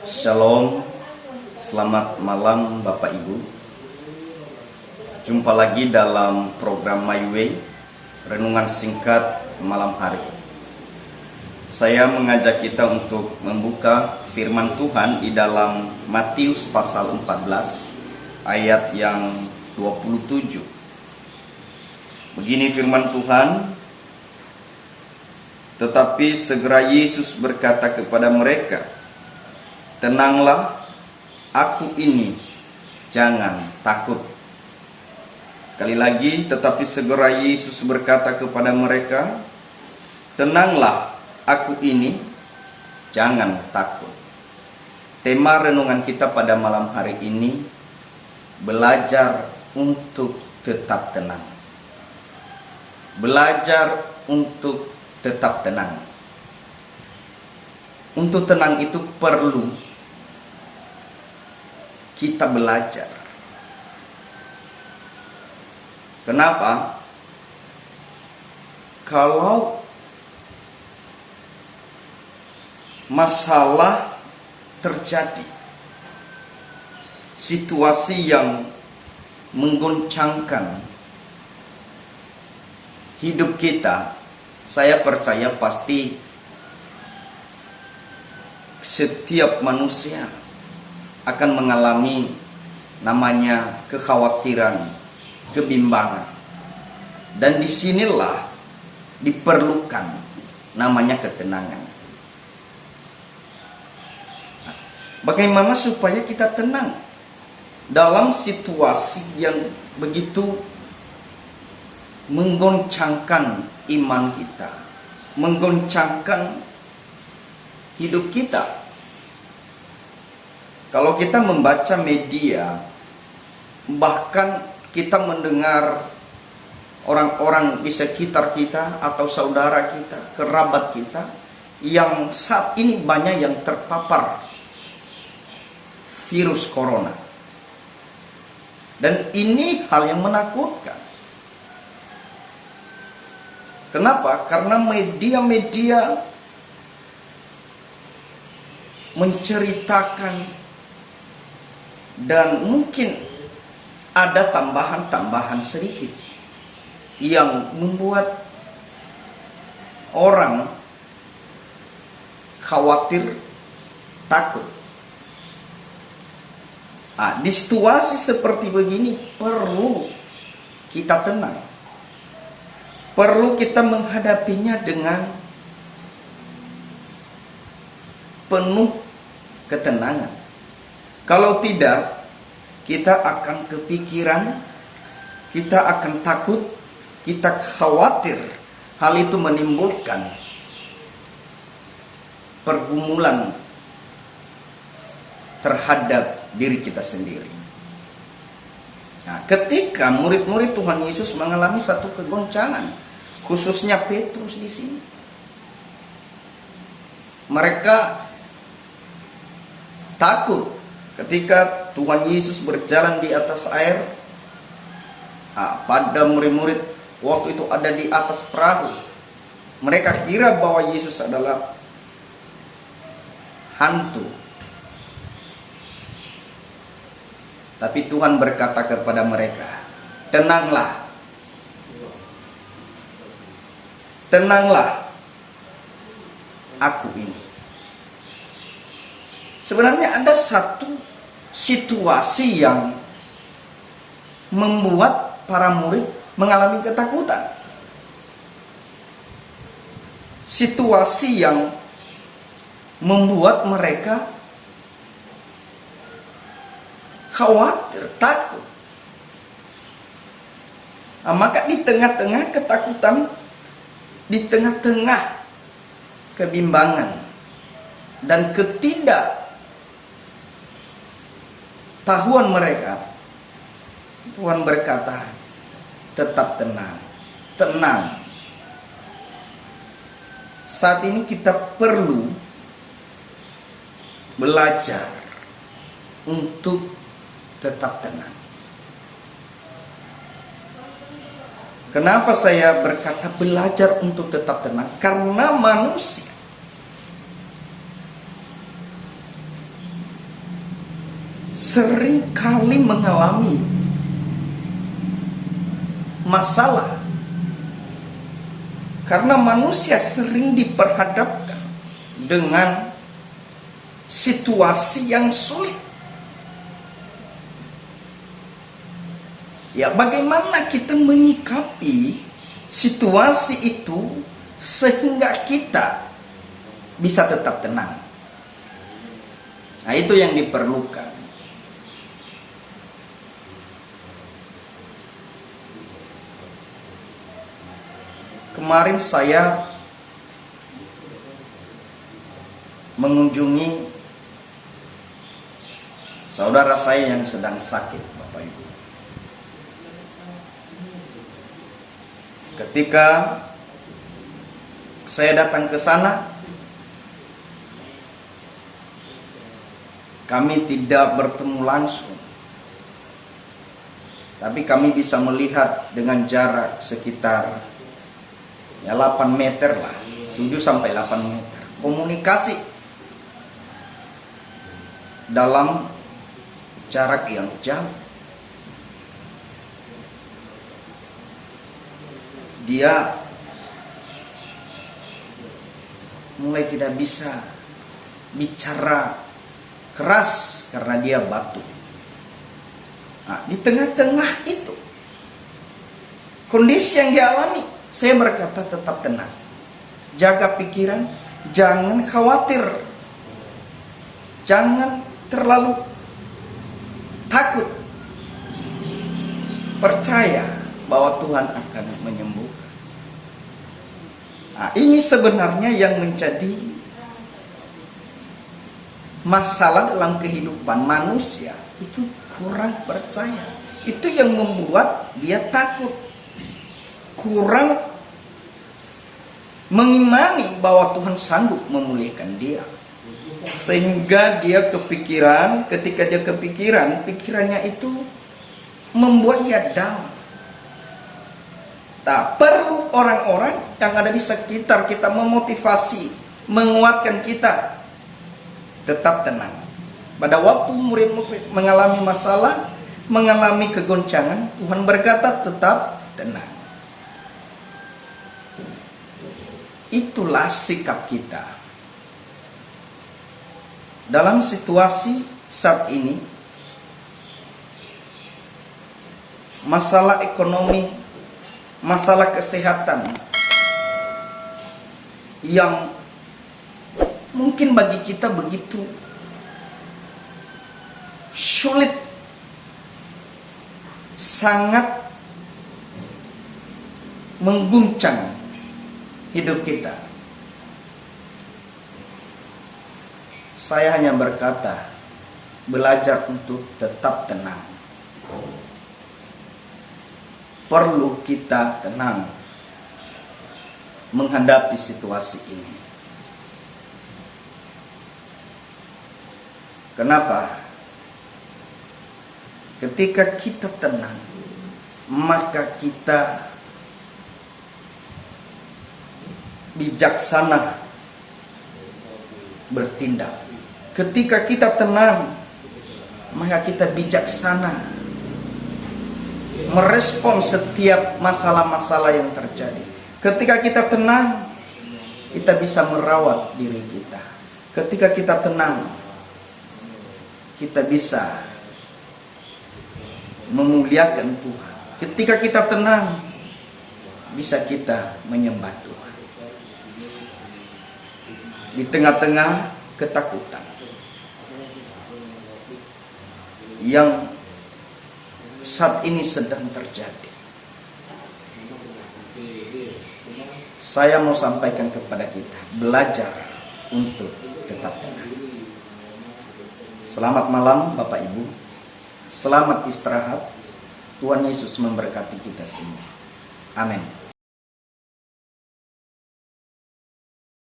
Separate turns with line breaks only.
Shalom, selamat malam Bapak Ibu. Jumpa lagi dalam program My Way, renungan singkat malam hari. Saya mengajak kita untuk membuka firman Tuhan di dalam Matius pasal 14 ayat yang 27. Begini firman Tuhan, tetapi segera Yesus berkata kepada mereka, "Tenanglah, aku ini, jangan takut." Sekali lagi, tetapi segera Yesus berkata kepada mereka, "Tenanglah, aku ini, jangan takut." Tema renungan kita pada malam hari ini, belajar untuk tetap tenang. Belajar untuk tetap tenang. Untuk tenang itu perlu kita belajar. Kenapa? Kalau masalah terjadi, situasi yang menggoncangkan hidup kita, saya percaya pasti setiap manusia akan mengalami namanya kekhawatiran, kebimbangan. Dan disinilah diperlukan namanya ketenangan. Bagaimana supaya kita tenang dalam situasi yang begitu menggoncangkan iman kita, menggoncangkan hidup kita. Kalau kita membaca media, bahkan kita mendengar orang-orang di sekitar kita atau saudara kita, kerabat kita, yang saat ini banyak yang terpapar virus corona. Dan ini hal yang menakutkan. Kenapa? Karena media-media menceritakan, dan mungkin ada tambahan-tambahan sedikit yang membuat orang khawatir, takut. Di situasi seperti begini perlu kita tenang. Perlu kita menghadapinya dengan penuh ketenangan. Kalau tidak, kita akan kepikiran, kita akan takut, kita khawatir. Hal itu menimbulkan pergumulan terhadap diri kita sendiri. Ketika murid-murid Tuhan Yesus mengalami satu kegoncangan, khususnya Petrus di sini, mereka takut ketika Tuhan Yesus berjalan di atas air. Pada murid-murid waktu itu ada di atas perahu. Mereka kira bahwa Yesus adalah hantu. Tapi Tuhan berkata kepada mereka, "Tenanglah. Tenanglah, aku ini." Sebenarnya ada satu situasi yang membuat para murid mengalami ketakutan. Situasi yang membuat mereka khawatir, takut. Maka di tengah-tengah ketakutan, di tengah-tengah kebimbangan dan ketidaktahuan mereka, Tuhan berkata, "Tetap tenang, tenang." Saat ini kita perlu belajar untuk tetap tenang. Kenapa saya berkata belajar untuk tetap tenang? Karena manusia sering kali mengalami masalah karena manusia sering diperhadapkan dengan situasi yang sulit. Ya, bagaimana kita menyikapi situasi itu sehingga kita bisa tetap tenang? Nah, itu yang diperlukan. Kemarin saya mengunjungi saudara saya yang sedang sakit, Bapak Ibu. Ketika saya datang ke sana, kami tidak bertemu langsung, tapi kami bisa melihat dengan jarak sekitar 8 meter lah, 7 sampai 8 meter. Komunikasi dalam jarak yang jauh. Dia mulai tidak bisa bicara keras karena dia batuk. Nah, di tengah-tengah itu kondisi yang dialami, saya berkata tetap tenang, jaga pikiran, jangan khawatir, jangan terlalu takut, percaya bahwa Tuhan akan menyembuhkan. Nah, ini sebenarnya yang menjadi masalah dalam kehidupan manusia, itu kurang percaya. Itu yang membuat dia takut, kurang mengimani bahwa Tuhan sanggup memulihkan dia. Sehingga dia kepikiran, ketika dia kepikiran, pikirannya itu membuat dia down. Tak perlu orang-orang yang ada di sekitar kita memotivasi, menguatkan kita tetap tenang. Pada waktu murid-murid mengalami masalah, mengalami kegoncangan, Tuhan berkata tetap tenang. Itulah sikap kita dalam situasi saat ini. Masalah ekonomi, masalah kesehatan yang mungkin bagi kita begitu sulit, sangat mengguncang hidup kita. Saya hanya berkata, belajar untuk tetap tenang. Perlu kita tenang menghadapi situasi ini. Kenapa? Ketika kita tenang, maka kita bijaksana bertindak. Ketika kita tenang, maka kita bijaksana merespon setiap masalah-masalah yang terjadi. Ketika kita tenang, kita bisa merawat diri kita. Ketika kita tenang, kita bisa memuliakan Tuhan. Ketika kita tenang, bisa kita menyembah Tuhan. Di tengah-tengah ketakutan yang saat ini sedang terjadi, saya mau sampaikan kepada kita, belajar untuk tetap tenang. Selamat malam Bapak Ibu, selamat istirahat. Tuhan Yesus memberkati kita semua. Amin.